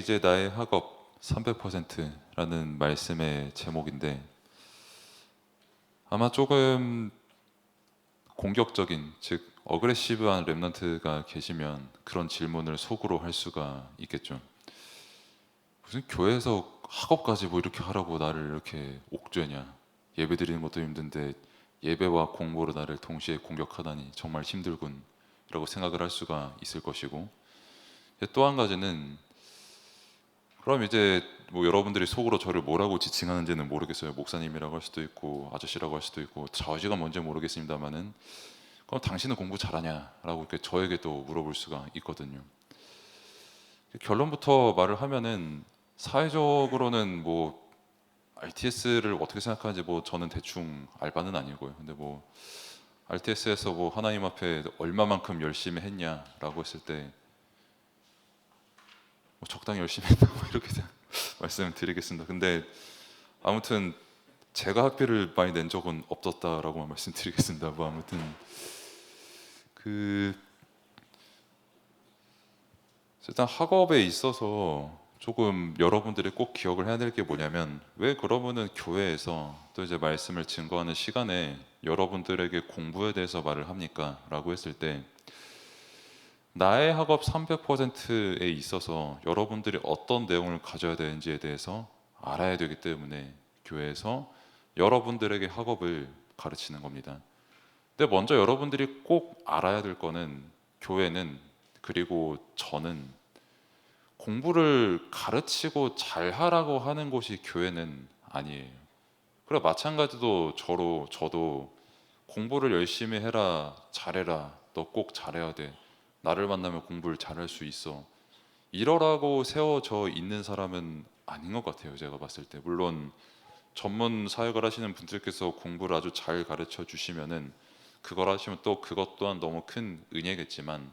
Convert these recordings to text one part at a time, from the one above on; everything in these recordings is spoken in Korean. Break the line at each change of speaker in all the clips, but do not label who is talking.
이제 나의 학업 300%라는 말씀의 제목인데, 아마 조금 공격적인, 즉 어그레시브한 랩런트가 계시면 그런 질문을 속으로 할 수가 있겠죠. 무슨 교회에서 학업까지 뭐 이렇게 하라고 나를 이렇게 옥죄냐? 예배 드리는 것도 힘든데 예배와 공부로 나를 동시에 공격하다니 정말 힘들군 라고 생각을 할 수가 있을 것이고, 또 한 가지는, 그럼 이제 뭐 여러분들이 속으로 저를 뭐라고 지칭하는지는 모르겠어요. 목사님이라고 할 수도 있고 아저씨라고 할 수도 있고 좌우지가 뭔지 모르겠습니다만은, 그럼 당신은 공부 잘하냐라고 이렇게 저에게 또 물어볼 수가 있거든요. 결론부터 말을 하면은, 사회적으로는 뭐 RTS를 어떻게 생각하는지 뭐 저는 대충 알 바는 아니고요. 근데 뭐 RTS에서 뭐 하나님 앞에 얼마만큼 열심히 했냐라고 했을 때 뭐 적당히 열심히 했다 뭐 이렇게 말씀드리겠습니다. 근데 아무튼 제가 학비를 많이 낸 적은 없었다라고 말씀드리겠습니다. 뭐 아무튼 그 일단 학업에 있어서 조금 여러분들이 꼭 기억을 해야 될 게 뭐냐면, 왜 그러면은 교회에서 또 이제 말씀을 증거하는 시간에 여러분들에게 공부에 대해서 말을 합니까? 라고 했을 때, 나의 학업 300%에 있어서 여러분들이 어떤 내용을 가져야 되는지에 대해서 알아야 되기 때문에 교회에서 여러분들에게 학업을 가르치는 겁니다. 근데 먼저 여러분들이 꼭 알아야 될 거는, 교회는, 그리고 저는 공부를 가르치고 잘하라고 하는 곳이 교회는 아니에요. 그래 마찬가지로 저도 공부를 열심히 해라, 잘해라, 너 꼭 잘해야 돼, 나를 만나면 공부를 잘할 수 있어, 이러라고 세워져 있는 사람은 아닌 것 같아요. 제가 봤을 때 물론 전문 사역을 하시는 분들께서 공부를 아주 잘 가르쳐 주시면은 그걸 하시면 또 그것 또한 너무 큰 은혜겠지만,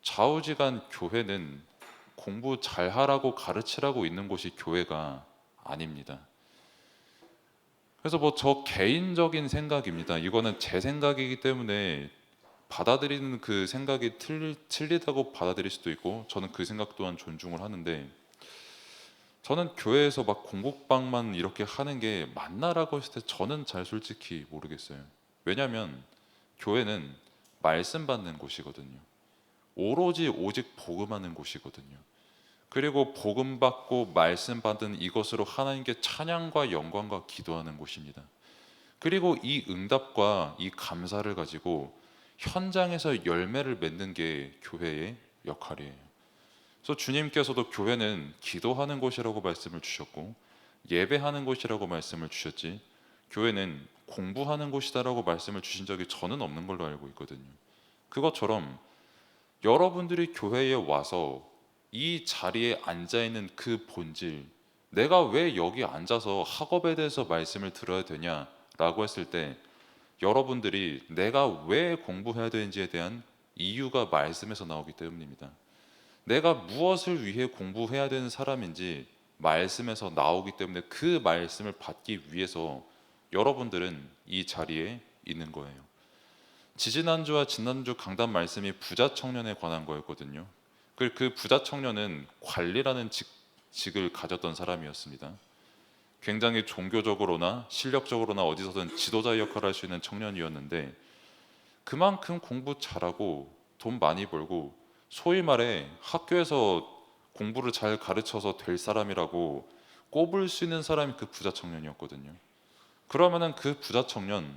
좌우지간 교회는 공부 잘하라고 가르치라고 있는 곳이 교회가 아닙니다. 그래서 뭐 저 개인적인 생각입니다. 이거는 제 생각이기 때문에 받아들이는 그 생각이 틀리다고 받아들일 수도 있고, 저는 그 생각 또한 존중을 하는데, 저는 교회에서 막 공부방만 이렇게 하는 게 맞나라고 했을 때 저는 잘 솔직히 모르겠어요. 왜냐하면 교회는 말씀 받는 곳이거든요. 오로지 오직 복음하는 곳이거든요. 그리고 복음 받고 말씀 받은 이것으로 하나님께 찬양과 영광과 기도하는 곳입니다. 그리고 이 응답과 이 감사를 가지고 현장에서 열매를 맺는 게 교회의 역할이에요. 그래서 주님께서도 교회는 기도하는 곳이라고 말씀을 주셨고 예배하는 곳이라고 말씀을 주셨지, 교회는 공부하는 곳이다라고 말씀을 주신 적이 저는 없는 걸로 알고 있거든요. 그것처럼 여러분들이 교회에 와서 이 자리에 앉아 있는 그 본질, 내가 왜 여기 앉아서 학업에 대해서 말씀을 들어야 되냐라고 했을 때, 여러분들이 내가 왜 공부해야 되는지에 대한 이유가 말씀에서 나오기 때문입니다. 내가 무엇을 위해 공부해야 되는 사람인지 말씀에서 나오기 때문에 그 말씀을 받기 위해서 여러분들은 이 자리에 있는 거예요. 지지난주와 지난주 강단 말씀이 부자 청년에 관한 거였거든요. 그 부자 청년은 관리라는 직을 가졌던 사람이었습니다. 굉장히 종교적으로나 실력적으로나 어디서든 지도자 역할을 할 수 있는 청년이었는데, 그만큼 공부 잘하고 돈 많이 벌고 소위 말해 학교에서 공부를 잘 가르쳐서 될 사람이라고 꼽을 수 있는 사람이 그 부자 청년이었거든요. 그러면은 그 부자 청년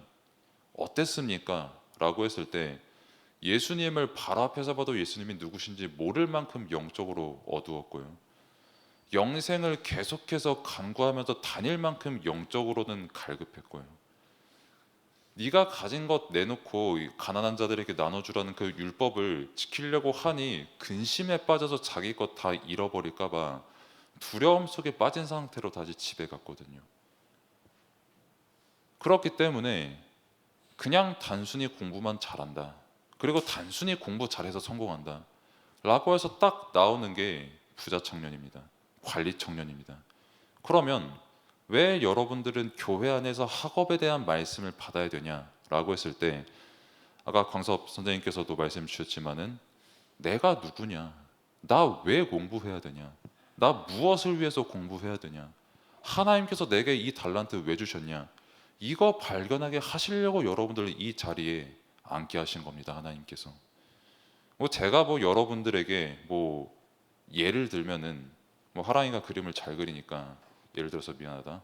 어땠습니까? 라고 했을 때, 예수님을 바로 앞에서 봐도 예수님이 누구신지 모를 만큼 영적으로 어두웠고요. 영생을 계속해서 간구하면서 다닐 만큼 영적으로는 갈급했고요. 네가 가진 것 내놓고 가난한 자들에게 나눠주라는 그 율법을 지키려고 하니 근심에 빠져서 자기 것 다 잃어버릴까 봐 두려움 속에 빠진 상태로 다시 집에 갔거든요. 그렇기 때문에 그냥 단순히 공부만 잘한다, 그리고 단순히 공부 잘해서 성공한다 라고 해서 딱 나오는 게 부자 청년입니다. 관리 청년입니다. 그러면 왜 여러분들은 교회 안에서 학업에 대한 말씀을 받아야 되냐라고 했을 때, 아까 광섭 선생님께서도 말씀 주셨지만은, 내가 누구냐, 나 왜 공부해야 되냐, 나 무엇을 위해서 공부해야 되냐? 하나님께서 내게 이 달란트 왜 주셨냐? 이거 발견하게 하시려고 여러분들을 이 자리에 앉게 하신 겁니다. 하나님께서. 뭐 제가 뭐 여러분들에게 뭐 예를 들면은 뭐 하랑이가 그림을 잘 그리니까 예를 들어서 미안하다.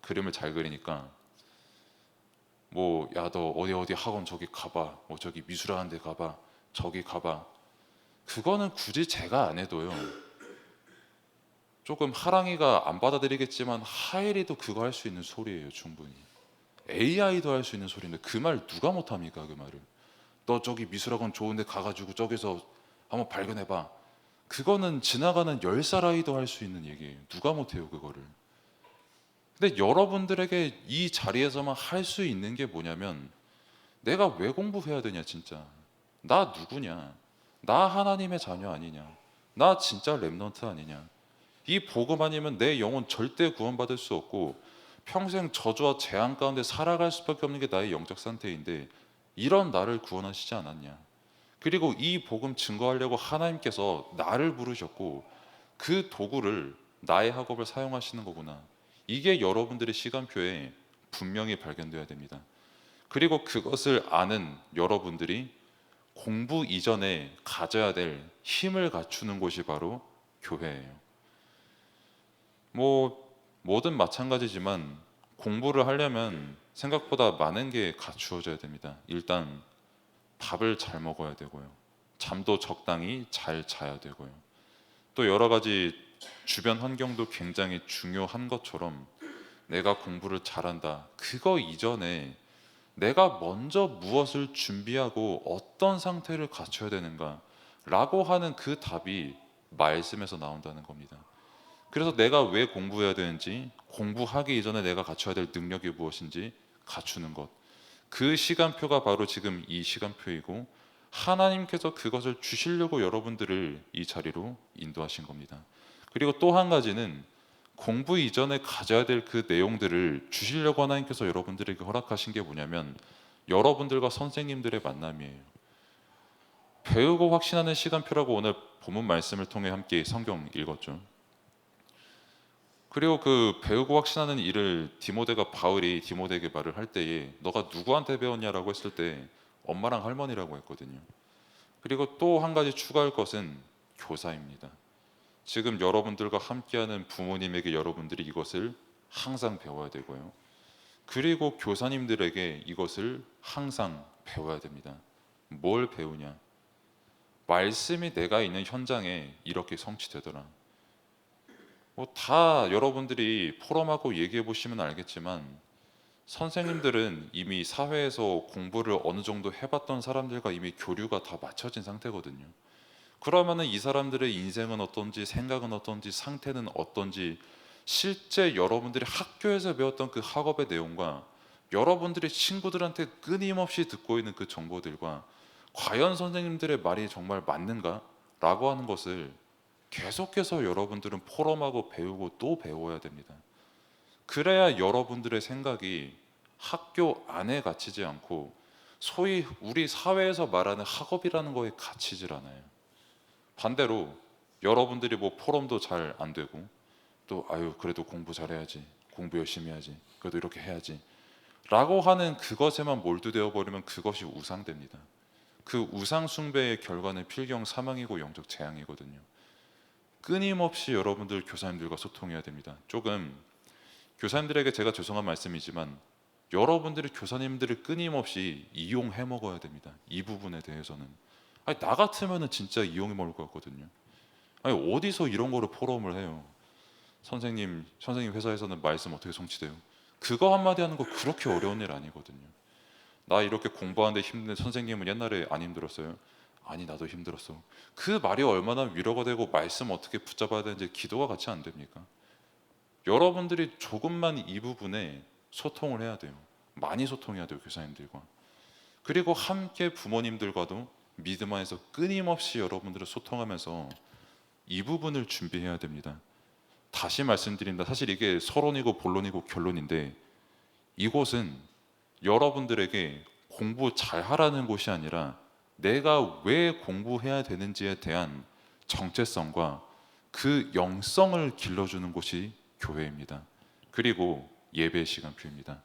그림을 잘 그리니까 뭐 야 너 어디 학원 저기 가봐. 뭐 저기 미술하는 데 가봐. 저기 가봐. 그거는 굳이 제가 안 해도요. 조금 하랑이가 안 받아들이겠지만 하엘이도 그거 할 수 있는 소리예요. 충분히. AI도 할 수 있는 소리인데 그 말 누가 못합니까? 그 말을. 너 저기 미술학원 좋은데 가가지고 저기서 한번 발견해봐. 그거는 지나가는 10살 아이도 할 수 있는 얘기예요. 누가 못해요 그거를. 근데 여러분들에게 이 자리에서만 할 수 있는 게 뭐냐면 내가 왜 공부해야 되냐 진짜. 나 누구냐. 나 하나님의 자녀 아니냐. 나 진짜 렘넌트 아니냐. 이 복음 아니면 내 영혼 절대 구원받을 수 없고 평생 저주와 재앙 가운데 살아갈 수밖에 없는 게 나의 영적 상태인데 이런 나를 구원하시지 않았냐. 그리고 이 복음 증거하려고 하나님께서 나를 부르셨고 그 도구를 나의 학업을 사용하시는 거구나. 이게 여러분들의 시간표에 분명히 발견되어야 됩니다. 그리고 그것을 아는 여러분들이 공부 이전에 가져야 될 힘을 갖추는 곳이 바로 교회예요. 뭐 뭐든 마찬가지지만 공부를 하려면 생각보다 많은 게 갖추어져야 됩니다. 일단 밥을 잘 먹어야 되고요. 잠도 적당히 잘 자야 되고요. 또 여러 가지 주변 환경도 굉장히 중요한 것처럼 내가 공부를 잘한다. 그거 이전에 내가 먼저 무엇을 준비하고 어떤 상태를 갖춰야 되는가 라고 하는 그 답이 말씀에서 나온다는 겁니다. 그래서 내가 왜 공부해야 되는지, 공부하기 이전에 내가 갖춰야 될 능력이 무엇인지 갖추는 것. 그 시간표가 바로 지금 이 시간표이고 하나님께서 그것을 주시려고 여러분들을 이 자리로 인도하신 겁니다. 그리고 또 한 가지는 공부 이전에 가져야 될 그 내용들을 주시려고 하나님께서 여러분들에게 허락하신 게 뭐냐면 여러분들과 선생님들의 만남이에요. 배우고 확신하는 시간표라고 오늘 본문 말씀을 통해 함께 성경 읽었죠. 그리고 그 배우고 확신하는 일을 바울이 디모데에게 말을 할 때에 너가 누구한테 배웠냐라고 했을 때 엄마랑 할머니라고 했거든요. 그리고 또 한 가지 추가할 것은 교사입니다. 지금 여러분들과 함께하는 부모님에게 여러분들이 이것을 항상 배워야 되고요. 그리고 교사님들에게 이것을 항상 배워야 됩니다. 뭘 배우냐? 말씀이 내가 있는 현장에 이렇게 성취되더라. 뭐 다 여러분들이 포럼하고 얘기해 보시면 알겠지만 선생님들은 이미 사회에서 공부를 어느 정도 해봤던 사람들과 이미 교류가 다 맞춰진 상태거든요. 그러면은 이 사람들의 인생은 어떤지, 생각은 어떤지, 상태는 어떤지 실제 여러분들이 학교에서 배웠던 그 학업의 내용과 여러분들이 친구들한테 끊임없이 듣고 있는 그 정보들과 과연 선생님들의 말이 정말 맞는가? 라고 하는 것을 계속해서 여러분들은 포럼하고 배우고 또 배워야 됩니다. 그래야 여러분들의 생각이 학교 안에 갇히지 않고 소위 우리 사회에서 말하는 학업이라는 거에 갇히질 않아요. 반대로 여러분들이 뭐 포럼도 잘 안 되고 또 아유 그래도 공부 잘해야지, 공부 열심히 해야지, 그래도 이렇게 해야지 라고 하는 그것에만 몰두되어 버리면 그것이 우상됩니다. 그 우상 숭배의 결과는 필경 사망이고 영적 재앙이거든요. 끊임없이 여러분들 교사님들과 소통해야 됩니다. 조금 교사님들에게 제가 죄송한 말씀이지만 여러분들이 교사님들을 끊임없이 이용해 먹어야 됩니다. 이 부분에 대해서는 아니, 나 같으면은 진짜 이용해 먹을 것 같거든요. 아니, 어디서 이런 거를 포럼을 해요? 선생님 회사에서는 말씀 어떻게 성취돼요? 그거 한마디 하는 거 그렇게 어려운 일 아니거든요. 나 이렇게 공부하는데 힘든 선생님은 옛날에 안 힘들었어요? 아니 나도 힘들었어. 그 말이 얼마나 위로가 되고 말씀 어떻게 붙잡아야 되는지 기도가 같이 안 됩니까? 여러분들이 조금만 이 부분에 소통을 해야 돼요. 많이 소통해야 돼요 교사님들과. 그리고 함께 부모님들과도 믿음 안에서 끊임없이 여러분들을 소통하면서 이 부분을 준비해야 됩니다. 다시 말씀드린다. 사실 이게 서론이고 본론이고 결론인데 이곳은 여러분들에게 공부 잘하라는 곳이 아니라 내가 왜 공부해야 되는지에 대한 정체성과 그 영성을 길러주는 곳이 교회입니다. 그리고 예배 시간표입니다.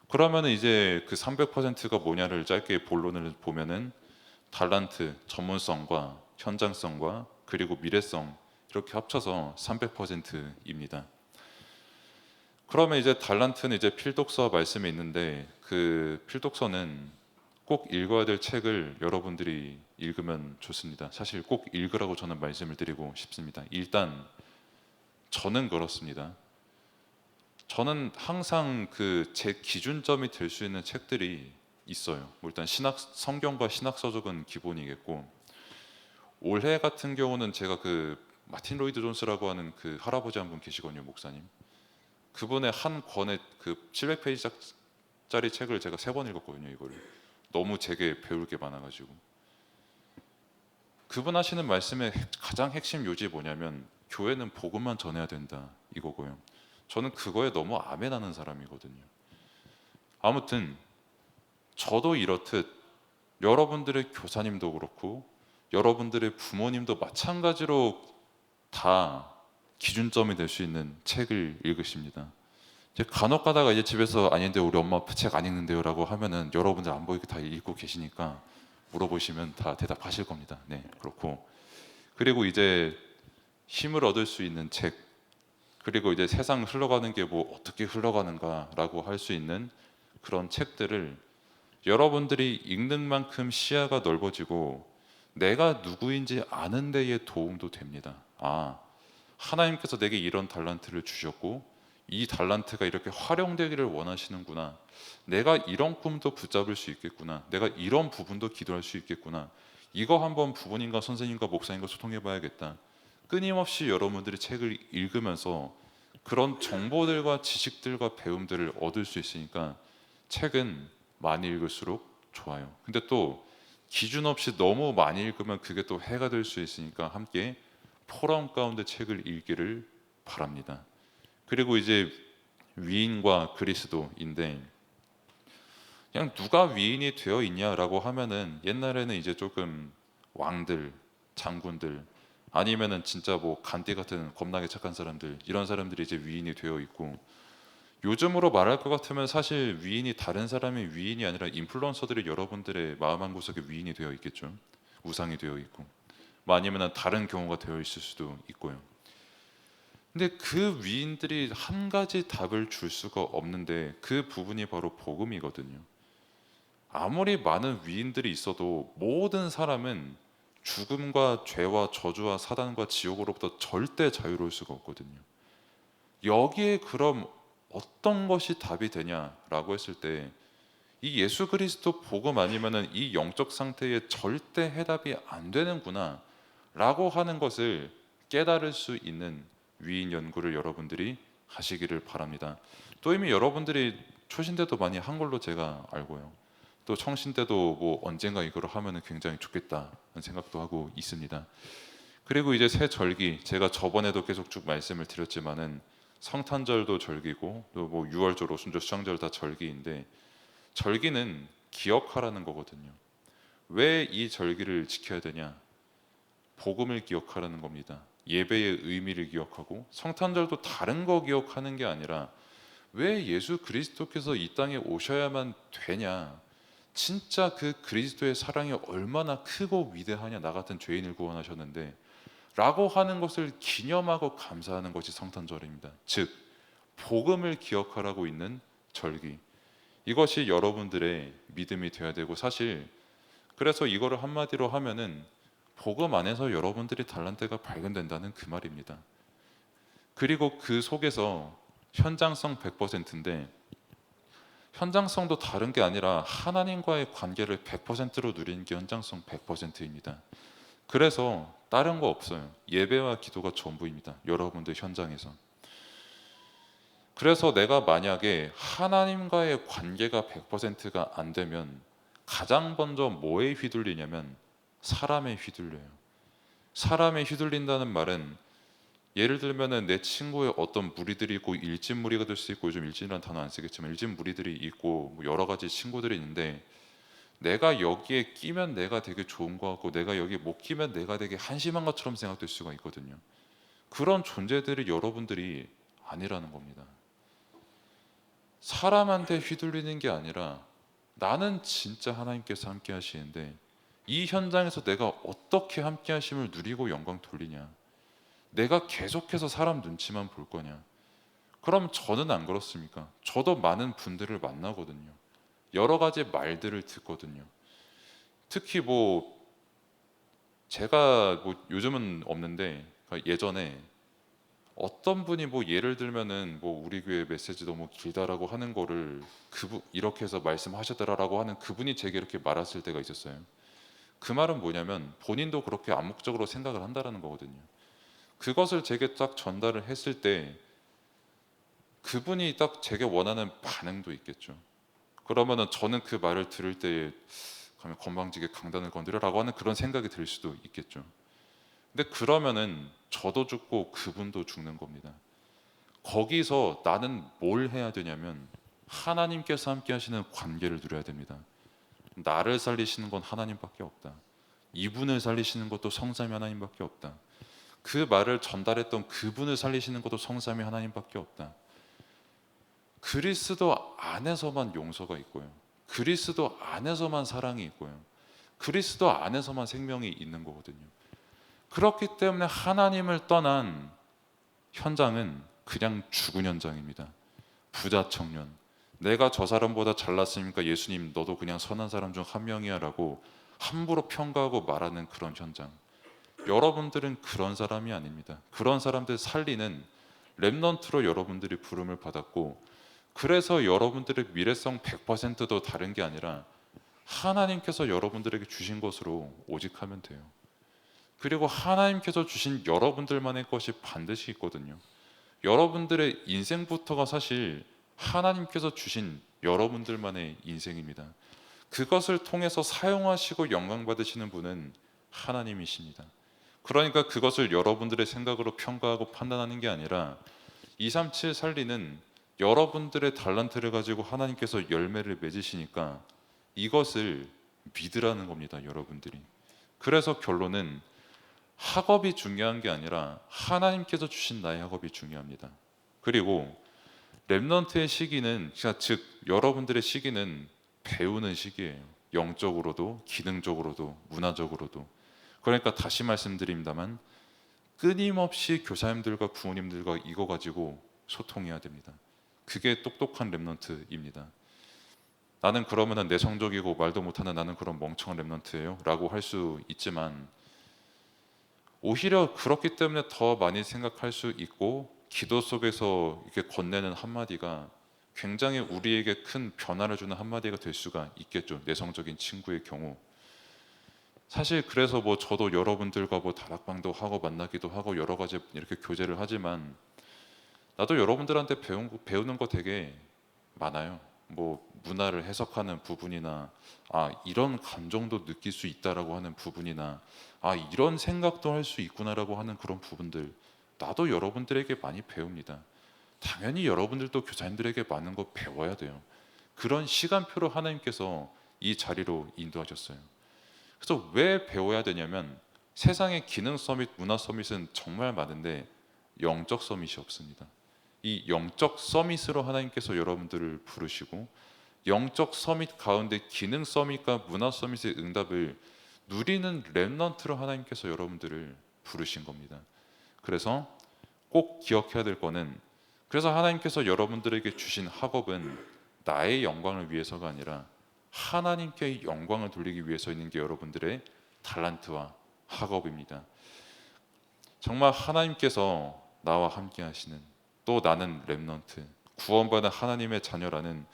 그러면 이제 그 300%가 뭐냐를 짧게 본론을 보면은 달란트, 전문성과 현장성과 그리고 미래성 이렇게 합쳐서 300%입니다. 그러면 이제 달란트는 이제 필독서 말씀에 있는데 그 필독서는 꼭 읽어야 될 책을 여러분들이 읽으면 좋습니다. 사실 꼭 읽으라고 저는 말씀을 드리고 싶습니다. 일단 저는 그렇습니다. 저는 항상 그 제 기준점이 될 수 있는 책들이 있어요. 뭐 일단 신학 성경과 신학 서적은 기본이겠고, 올해 같은 경우는 제가 그 마틴 로이드 존스라고 하는 그 할아버지 한 분 계시거든요, 목사님. 그분의 한 권의 그 700페이지짜리 책을 제가 3번 읽었거든요, 이거를. 너무 제게 배울 게 많아가지고. 그분 하시는 말씀의 가장 핵심 요지 뭐냐면 교회는 복음만 전해야 된다 이거고요. 저는 그거에 너무 아멘하는 사람이거든요. 아무튼 저도 이렇듯 여러분들의 교사님도 그렇고 여러분들의 부모님도 마찬가지로 다 기준점이 될 수 있는 책을 읽으십니다. 이제 간혹 가다가 이제 집에서 아닌데 우리 엄마 책 안 읽는데요라고 하면은 여러분들 안 보이게 다 읽고 계시니까 물어보시면 다 대답하실 겁니다. 네, 그렇고 그리고 이제 힘을 얻을 수 있는 책, 그리고 이제 세상 흘러가는 게 뭐 어떻게 흘러가는가라고 할 수 있는 그런 책들을 여러분들이 읽는 만큼 시야가 넓어지고 내가 누구인지 아는 데에 도움도 됩니다. 아, 하나님께서 내게 이런 달란트를 주셨고 이 달란트가 이렇게 활용되기를 원하시는구나. 내가 이런 꿈도 붙잡을 수 있겠구나. 내가 이런 부분도 기도할 수 있겠구나. 이거 한번 부모님과 선생님과 목사님과 소통해 봐야겠다. 끊임없이 여러분들이 책을 읽으면서 그런 정보들과 지식들과 배움들을 얻을 수 있으니까 책은 많이 읽을수록 좋아요. 근데 또 기준 없이 너무 많이 읽으면 그게 또 해가 될 수 있으니까 함께 포럼 가운데 책을 읽기를 바랍니다. 그리고 이제 위인과 그리스도인데 그냥 누가 위인이 되어 있냐라고 하면은 옛날에는 이제 조금 왕들, 장군들 아니면은 진짜 뭐 간띠 같은 겁나게 착한 사람들 이런 사람들이 이제 위인이 되어 있고 요즘으로 말할 것 같으면 사실 위인이 다른 사람의 위인이 아니라 인플루언서들이 여러분들의 마음 한구석에 위인이 되어 있겠죠. 우상이 되어 있고 뭐 아니면은 다른 경우가 되어 있을 수도 있고요. 근데 그 위인들이 한 가지 답을 줄 수가 없는데 그 부분이 바로 복음이거든요. 아무리 많은 위인들이 있어도 모든 사람은 죽음과 죄와 저주와 사단과 지옥으로부터 절대 자유로울 수가 없거든요. 여기에 그럼 어떤 것이 답이 되냐라고 했을 때 이 예수 그리스도 복음 아니면은 이 영적 상태에 절대 해답이 안 되는구나라고 하는 것을 깨달을 수 있는 위인 연구를 여러분들이 하시기를 바랍니다. 또 이미 여러분들이 초신 때도 많이 한 걸로 제가 알고요. 또 청신 때도 뭐 언젠가 이거를 하면은 굉장히 좋겠다는 생각도 하고 있습니다. 그리고 이제 새 절기 제가 저번에도 계속 쭉 말씀을 드렸지만은 성탄절도 절기고 또 뭐 유월절, 오순절, 수장절 다 절기인데 절기는 기억하라는 거거든요. 왜 이 절기를 지켜야 되냐? 복음을 기억하라는 겁니다. 예배의 의미를 기억하고 성탄절도 다른 거 기억하는 게 아니라 왜 예수 그리스도께서 이 땅에 오셔야만 되냐? 진짜 그 그리스도의 사랑이 얼마나 크고 위대하냐? 나 같은 죄인을 구원하셨는데 라고 하는 것을 기념하고 감사하는 것이 성탄절입니다. 즉 복음을 기억하라고 있는 절기. 이것이 여러분들의 믿음이 되어야 되고 사실 그래서 이거를 한마디로 하면은 복음 안에서 여러분들이 달란트가 발견된다는 그 말입니다. 그리고 그 속에서 현장성 100%인데 현장성도 다른 게 아니라 하나님과의 관계를 100%로 누리는 게 현장성 100%입니다. 그래서 다른 거 없어요. 예배와 기도가 전부입니다. 여러분들 현장에서. 그래서 내가 만약에 하나님과의 관계가 100%가 안 되면 가장 먼저 뭐에 휘둘리냐면 사람에 휘둘려요. 사람에 휘둘린다는 말은 예를 들면은 내 친구의 어떤 무리들이 있고 일진 무리가 될 수 있고 요즘 일진이라는 단어 안 쓰겠지만 일진 무리들이 있고 뭐 여러 가지 친구들이 있는데 내가 여기에 끼면 내가 되게 좋은 것 같고 내가 여기에 못 끼면 내가 되게 한심한 것처럼 생각될 수가 있거든요. 그런 존재들이 여러분들이 아니라는 겁니다. 사람한테 휘둘리는 게 아니라 나는 진짜 하나님께서 함께 하시는데 이 현장에서 내가 어떻게 함께 하심을 누리고 영광 돌리냐, 내가 계속해서 사람 눈치만 볼 거냐. 그럼 저는 안 그렇습니까? 저도 많은 분들을 만나거든요. 여러 가지 말들을 듣거든요. 특히 뭐 제가 뭐 요즘은 없는데 예전에 어떤 분이 뭐 예를 들면은 뭐 우리 교회 메시지 너무 길다라고 하는 거를 그분 이렇게 해서 말씀하셨더라라고 하는 그분이 제게 이렇게 말했을 때가 있었어요. 그 말은 뭐냐면 본인도 그렇게 암묵적으로 생각을 한다라는 거거든요. 그것을 제게 딱 전달을 했을 때 그분이 딱 제게 원하는 반응도 있겠죠. 그러면은 저는 그 말을 들을 때 가면 건방지게 강단을 건드려라고 하는 그런 생각이 들 수도 있겠죠. 근데 그러면은 저도 죽고 그분도 죽는 겁니다. 거기서 나는 뭘 해야 되냐면 하나님께서 함께 하시는 관계를 누려야 됩니다. 나를 살리시는 건 하나님밖에 없다. 이분을 살리시는 것도 성삼위 하나님밖에 없다. 그 말을 전달했던 그분을 살리시는 것도 성삼위 하나님밖에 없다. 그리스도 안에서만 용서가 있고요. 그리스도 안에서만 사랑이 있고요. 그리스도 안에서만 생명이 있는 거거든요. 그렇기 때문에 하나님을 떠난 현장은 그냥 죽은 현장입니다. 부자 청년, 내가 저 사람보다 잘났으니까 예수님 너도 그냥 선한 사람 중 한 명이야 라고 함부로 평가하고 말하는 그런 현장. 여러분들은 그런 사람이 아닙니다. 그런 사람들 살리는 렘넌트로 여러분들이 부름을 받았고, 그래서 여러분들의 미래성 100%도 다른 게 아니라 하나님께서 여러분들에게 주신 것으로 오직 하면 돼요. 그리고 하나님께서 주신 여러분들만의 것이 반드시 있거든요. 여러분들의 인생부터가 사실 하나님께서 주신 여러분들만의 인생입니다. 그것을 통해서 사용하시고 영광 받으시는 분은 하나님이십니다. 그러니까 그것을 여러분들의 생각으로 평가하고 판단하는 게 아니라 237 살리는 여러분들의 달란트를 가지고 하나님께서 열매를 맺으시니까 이것을 믿으라는 겁니다, 여러분들이. 그래서 결론은 학업이 중요한 게 아니라 하나님께서 주신 나의 학업이 중요합니다. 그리고 렘넌트의 시기는, 즉 여러분들의 시기는 배우는 시기예요. 영적으로도 기능적으로도 문화적으로도. 그러니까 다시 말씀드립니다만 끊임없이 교사님들과 부모님들과 이거 가지고 소통해야 됩니다. 그게 똑똑한 렘넌트입니다. 나는 그러면은 내성적이고 말도 못하는 나는 그런 멍청한 렘넌트예요 라고 할 수 있지만, 오히려 그렇기 때문에 더 많이 생각할 수 있고 기도 속에서 이렇게 건네는 한마디가 굉장히 우리에게 큰 변화를 주는 한마디가 될 수가 있겠죠. 내성적인 친구의 경우. 사실 그래서 뭐 저도 여러분들과 뭐 다락방도 하고 만나기도 하고 여러 가지 이렇게 교제를 하지만 나도 여러분들한테 배우는 거 되게 많아요. 뭐 문화를 해석하는 부분이나 이런 감정도 느낄 수 있다라고 하는 부분이나 이런 생각도 할 수 있구나라고 하는 그런 부분들, 나도 여러분들에게 많이 배웁니다. 당연히 여러분들도 교사님들에게 많은 거 배워야 돼요. 그런 시간표로 하나님께서 이 자리로 인도하셨어요. 그래서 왜 배워야 되냐면 세상의 기능 서밋, 문화 서밋은 정말 많은데 영적 서밋이 없습니다. 이 영적 서밋으로 하나님께서 여러분들을 부르시고 영적 서밋 가운데 기능 서밋과 문화 서밋의 응답을 누리는 렘넌트로 하나님께서 여러분들을 부르신 겁니다. 그래서 꼭 기억해야 될 거는, 그래서 하나님께서 여러분들에게 주신 학업은 나의 영광을 위해서가 아니라 하나님께 영광을 돌리기 위해서 있는 게 여러분들의 달란트와 학업입니다. 정말 하나님께서 나와 함께 하시는, 또 나는 렘넌트, 구원받은 하나님의 자녀라는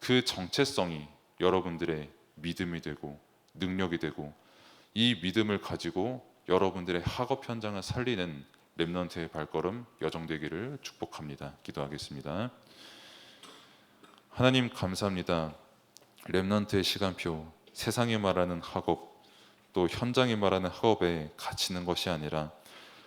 그 정체성이 여러분들의 믿음이 되고 능력이 되고, 이 믿음을 가지고 여러분들의 학업 현장을 살리는 렘넌트의 발걸음 여정되기를 축복합니다. 기도하겠습니다. 하나님 감사합니다. 렘넌트의 시간표, 세상이 말하는 학업, 또 현장이 말하는 학업에 갇히는 것이 아니라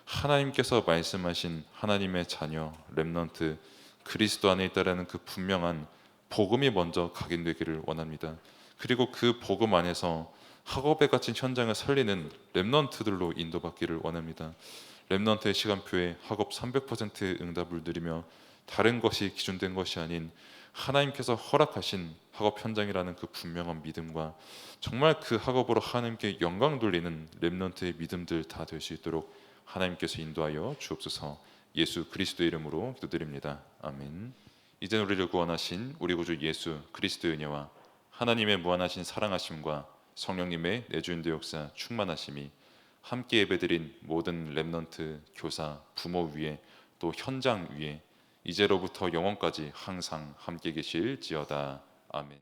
하나님께서 말씀하신 하나님의 자녀 렘넌트, 그리스도 안에 있다라는 그 분명한 복음이 먼저 각인되기를 원합니다. 그리고 그 복음 안에서 학업에 갇힌 현장을 살리는 렘넌트들로 인도받기를 원합니다. 렘넌트의 시간표에 학업 300% 응답을 누리며 다른 것이 기준된 것이 아닌 하나님께서 허락하신 학업 현장이라는 그 분명한 믿음과 정말 그 학업으로 하나님께 영광 돌리는 렘넌트의 믿음들 다 될 수 있도록 하나님께서 인도하여 주옵소서. 예수 그리스도의 이름으로 기도드립니다. 아멘. 이제 우리를 구원하신 우리 구주 예수 그리스도의 은혜와 하나님의 무한하신 사랑하심과 성령님의 내주인도 역사 충만하심이 함께 예배드린 모든 렘넌트 교사 부모 위에 또 현장 위에 이제로부터 영원까지 항상 함께 계실지어다. 아멘.